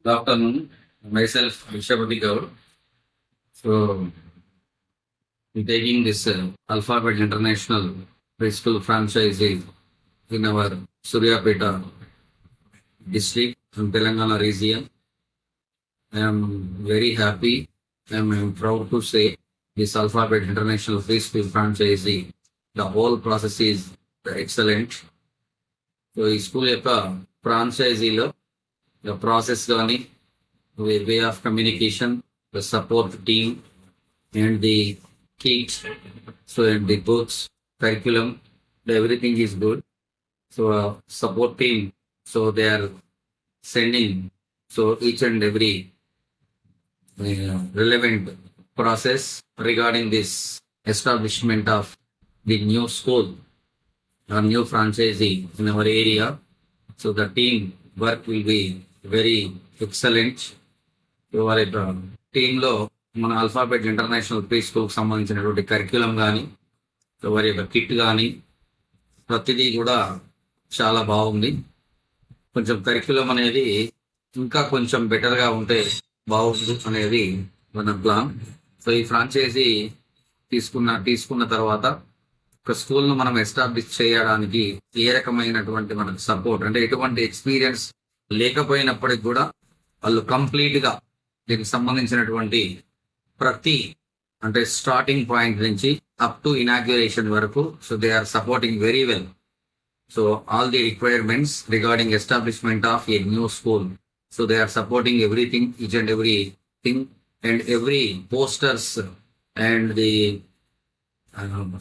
Good afternoon. Myself, Vishabhati Gaur. So, I'm taking this Alphabet International Preschool franchise in our Suryapeta district in Telangana region. I am very happy. I'm proud to say this Alphabet International Preschool franchise, the whole process is excellent. So ఈ school యొక్క ఫ్రాంచైజీలో process కానీ way of communication, the support team, and the kits, so and the books, curriculum, everything is good. So support team, so they are sending so each and every relevant process regarding this establishment of the new school or new franchisee in our area. So the team work will be very excellent. వారి టీంలో మన alphabet international pre స్కూల్కి సంబంధించినటువంటి curriculum కానీ వారి యొక్క kit కానీ ప్రతిదీ కూడా చాలా బాగుంది. కొంచెం కరిక్యులం అనేది ఇంకా కొంచెం బెటర్గా ఉంటే బాగుంది అనేది మన ప్లాన్. సో ఈ ఫ్రాంచైజీ తీసుకున్న తర్వాత ఒక స్కూల్ను మనం ఎస్టాబ్లిష్ చేయడానికి ఏ రకమైనటువంటి మనకు సపోర్ట్ అంటే ఎటువంటి ఎక్స్పీరియన్స్ లేకపోయినప్పటికి కూడా వాళ్ళు కంప్లీట్గా దీనికి సంబంధించినటువంటి ప్రతి అంటే స్టార్టింగ్ పాయింట్ నుంచి అప్ టు ఇనాగ్యురేషన్ వరకు so they are supporting very well. So all the requirements regarding establishment of a new school, so they are supporting everything, each and every thing, and every posters and the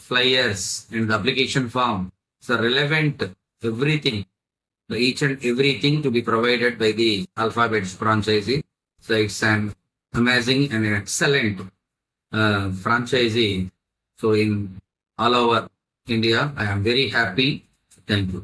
flyers and the application form, so relevant everything, so each and everything to be provided by the Alphabet franchisee. So it's an amazing and excellent franchisee. So in all over India, I am very happy. Thank you.